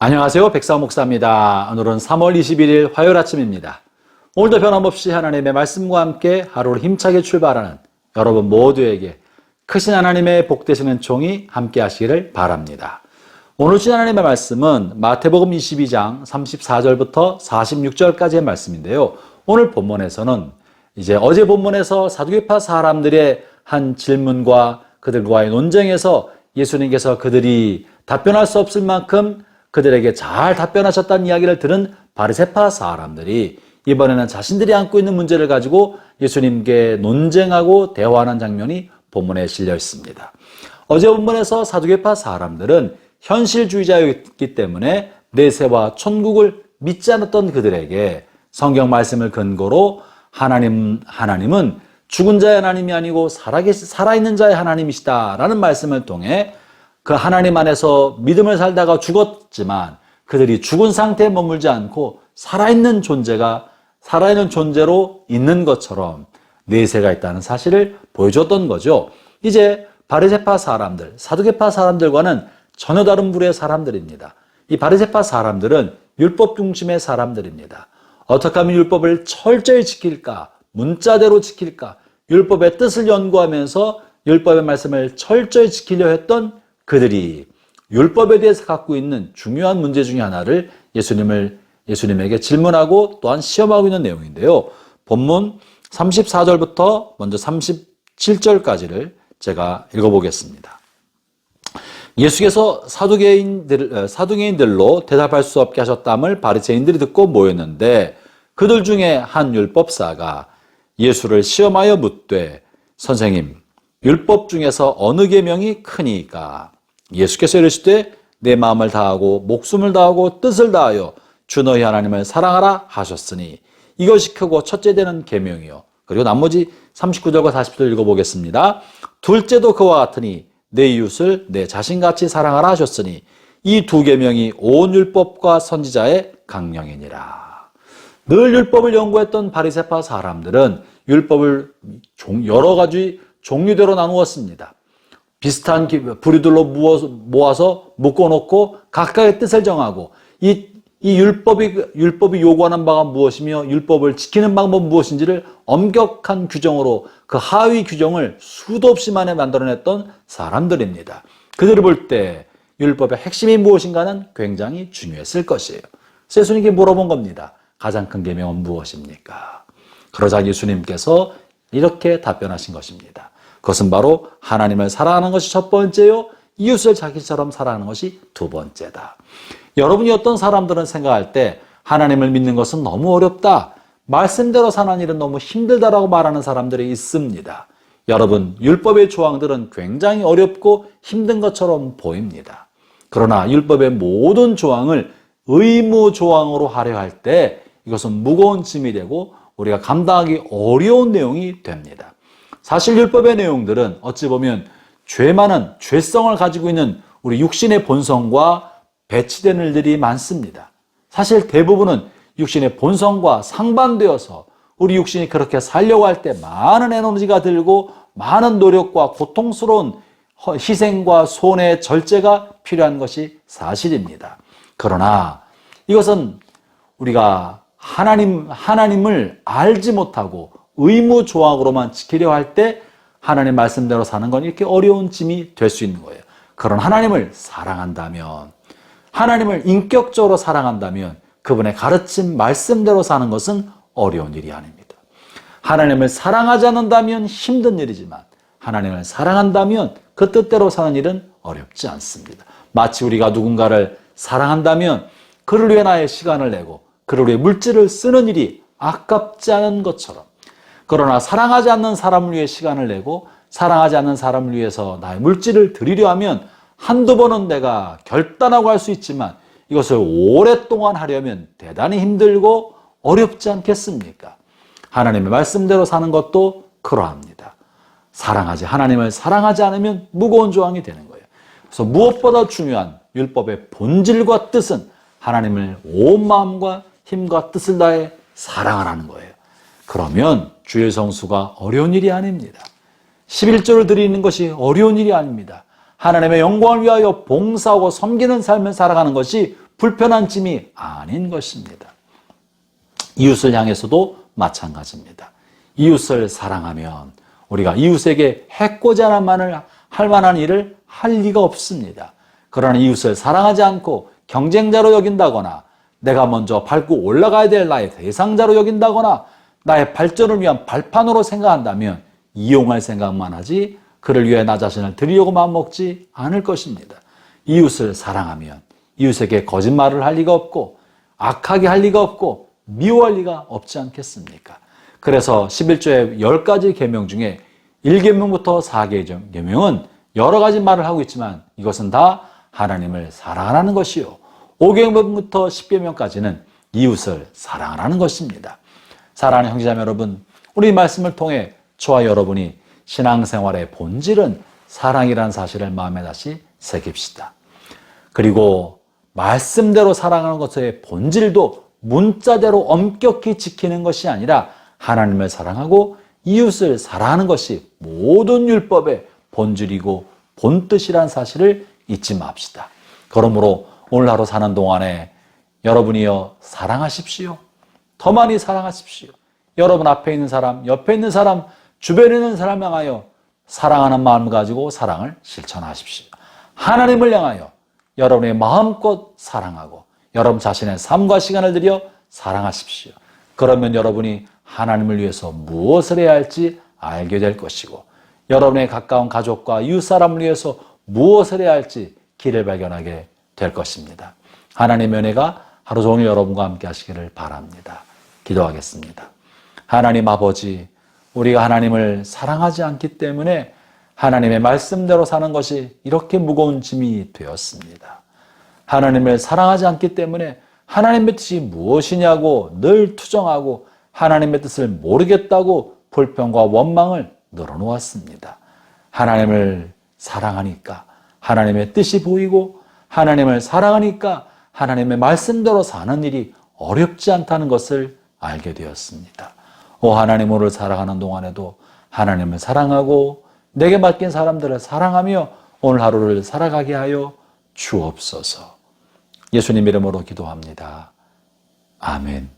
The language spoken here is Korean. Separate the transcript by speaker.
Speaker 1: 안녕하세요. 백사오 목사입니다. 오늘은 3월 21일 화요일 아침입니다. 오늘도 변함없이 하나님의 말씀과 함께 하루를 힘차게 출발하는 여러분 모두에게 크신 하나님의 복 되시는 총이 함께 하시기를 바랍니다. 오늘 주신 하나님의 말씀은 마태복음 22장 34절부터 46절까지의 말씀인데요. 오늘 본문에서는 이제 어제 본문에서 사두개파 사람들의 한 질문과 그들과의 논쟁에서 예수님께서 그들이 답변할 수 없을 만큼 그들에게 잘 답변하셨다는 이야기를 들은 바리새파 사람들이 이번에는 자신들이 안고 있는 문제를 가지고 예수님께 논쟁하고 대화하는 장면이 본문에 실려 있습니다. 어제 본문에서 사두개파 사람들은 현실주의자였기 때문에 내세와 천국을 믿지 않았던 그들에게 성경 말씀을 근거로 하나님은 죽은 자의 하나님이 아니고 살아있는 자의 하나님이시다라는 말씀을 통해 그 하나님 안에서 믿음을 살다가 죽었지만 그들이 죽은 상태에 머물지 않고 살아있는 존재로 있는 것처럼 내세가 있다는 사실을 보여줬던 거죠. 이제 바리새파 사람들, 사두개파 사람들과는 전혀 다른 부류의 사람들입니다. 이 바리새파 사람들은 율법 중심의 사람들입니다. 어떻게 하면 율법을 철저히 지킬까, 문자대로 지킬까, 율법의 뜻을 연구하면서 율법의 말씀을 철저히 지키려 했던 그들이 율법에 대해서 갖고 있는 중요한 문제 중에 하나를 예수님에게 질문하고 또한 시험하고 있는 내용인데요. 본문 34절부터 먼저 37절까지를 제가 읽어보겠습니다. 예수께서 사두개인들로 대답할 수 없게 하셨담을 바리새인들이 듣고 모였는데 그들 중에 한 율법사가 예수를 시험하여 묻되 선생님, 율법 중에서 어느 계명이 크니까? 예수께서 이르시되 내 마음을 다하고 목숨을 다하고 뜻을 다하여 주 너희 하나님을 사랑하라 하셨으니 이것이 크고 첫째 되는 계명이요. 그리고 나머지 39절과 40절 읽어보겠습니다. 둘째도 그와 같으니 내 이웃을 내 자신같이 사랑하라 하셨으니 이 두 계명이 온 율법과 선지자의 강령이니라. 늘 율법을 연구했던 바리새파 사람들은 율법을 여러 가지 종류대로 나누었습니다. 비슷한 부류들로 모아서 묶어놓고 각각의 뜻을 정하고 이 율법이 요구하는 바가 무엇이며 율법을 지키는 방법은 무엇인지를 엄격한 규정으로 그 하위 규정을 수도 없이 만에 만들어냈던 사람들입니다. 그들을 볼 때 율법의 핵심이 무엇인가는 굉장히 중요했을 것이에요. 그래서 예수님께 물어본 겁니다. 가장 큰 계명은 무엇입니까? 그러자 예수님께서 이렇게 답변하신 것입니다. 그것은 바로 하나님을 사랑하는 것이 첫 번째요, 이웃을 자기처럼 사랑하는 것이 두 번째다. 여러분이 어떤 사람들은 생각할 때 하나님을 믿는 것은 너무 어렵다, 말씀대로 사는 일은 너무 힘들다라고 말하는 사람들이 있습니다. 여러분, 율법의 조항들은 굉장히 어렵고 힘든 것처럼 보입니다. 그러나 율법의 모든 조항을 의무 조항으로 하려 할 때 이것은 무거운 짐이 되고 우리가 감당하기 어려운 내용이 됩니다. 사실 율법의 내용들은 어찌 보면 죄성을 가지고 있는 우리 육신의 본성과 배치되는 일들이 많습니다. 사실 대부분은 육신의 본성과 상반되어서 우리 육신이 그렇게 살려고 할 때 많은 에너지가 들고 많은 노력과 고통스러운 희생과 손의 절제가 필요한 것이 사실입니다. 그러나 이것은 우리가 하나님을 알지 못하고 의무 조항으로만 지키려 할 때 하나님 말씀대로 사는 건 이렇게 어려운 짐이 될 수 있는 거예요. 그런 하나님을 사랑한다면, 하나님을 인격적으로 사랑한다면 그분의 가르침 말씀대로 사는 것은 어려운 일이 아닙니다. 하나님을 사랑하지 않는다면 힘든 일이지만 하나님을 사랑한다면 그 뜻대로 사는 일은 어렵지 않습니다. 마치 우리가 누군가를 사랑한다면 그를 위해 나의 시간을 내고 그를 위해 물질을 쓰는 일이 아깝지 않은 것처럼, 그러나 사랑하지 않는 사람을 위해 시간을 내고 사랑하지 않는 사람을 위해서 나의 물질을 드리려 하면 한두 번은 내가 결단하고 할 수 있지만 이것을 오랫동안 하려면 대단히 힘들고 어렵지 않겠습니까? 하나님의 말씀대로 사는 것도 그러합니다. 하나님을 사랑하지 않으면 무거운 조항이 되는 거예요. 그래서 무엇보다 중요한 율법의 본질과 뜻은 하나님을 온 마음과 힘과 뜻을 다해 사랑하라는 거예요. 그러면 주일 성수가 어려운 일이 아닙니다. 11조를 드리는 것이 어려운 일이 아닙니다. 하나님의 영광을 위하여 봉사하고 섬기는 삶을 살아가는 것이 불편한 짐이 아닌 것입니다. 이웃을 향해서도 마찬가지입니다. 이웃을 사랑하면 우리가 이웃에게 해코지 할 만한 일을 할 리가 없습니다. 그러나 이웃을 사랑하지 않고 경쟁자로 여긴다거나 내가 먼저 밟고 올라가야 될 나의 대상자로 여긴다거나 나의 발전을 위한 발판으로 생각한다면 이용할 생각만 하지 그를 위해 나 자신을 드리려고 마음먹지 않을 것입니다. 이웃을 사랑하면 이웃에게 거짓말을 할 리가 없고 악하게 할 리가 없고 미워할 리가 없지 않겠습니까? 그래서 11조의 10가지 계명 중에 1계명부터 4계명은 여러 가지 말을 하고 있지만 이것은 다 하나님을 사랑하라는 것이요. 5계명부터 10계명까지는 이웃을 사랑하라는 것입니다. 사랑하는 형제자매 여러분, 우리 말씀을 통해 저와 여러분이 신앙생활의 본질은 사랑이라는 사실을 마음에 다시 새깁시다. 그리고 말씀대로 사랑하는 것의 본질도 문자대로 엄격히 지키는 것이 아니라 하나님을 사랑하고 이웃을 사랑하는 것이 모든 율법의 본질이고 본뜻이라는 사실을 잊지 맙시다. 그러므로 오늘 하루 사는 동안에 여러분이여 사랑하십시오. 더 많이 사랑하십시오. 여러분 앞에 있는 사람, 옆에 있는 사람, 주변에 있는 사람 향하여 사랑하는 마음을 가지고 사랑을 실천하십시오. 하나님을 향하여 여러분의 마음껏 사랑하고 여러분 자신의 삶과 시간을 들여 사랑하십시오. 그러면 여러분이 하나님을 위해서 무엇을 해야 할지 알게 될 것이고 여러분의 가까운 가족과 이웃 사람을 위해서 무엇을 해야 할지 길을 발견하게 될 것입니다. 하나님의 은혜가 하루 종일 여러분과 함께 하시기를 바랍니다. 기도하겠습니다. 하나님 아버지, 우리가 하나님을 사랑하지 않기 때문에 하나님의 말씀대로 사는 것이 이렇게 무거운 짐이 되었습니다. 하나님을 사랑하지 않기 때문에 하나님의 뜻이 무엇이냐고 늘 투정하고 하나님의 뜻을 모르겠다고 불평과 원망을 늘어놓았습니다. 하나님을 사랑하니까 하나님의 뜻이 보이고 하나님을 사랑하니까 하나님의 말씀대로 사는 일이 어렵지 않다는 것을 알게 되었습니다. 오 하나님, 오늘 살아가는 동안에도 하나님을 사랑하고 내게 맡긴 사람들을 사랑하며 오늘 하루를 살아가게 하여 주옵소서. 예수님 이름으로 기도합니다. 아멘.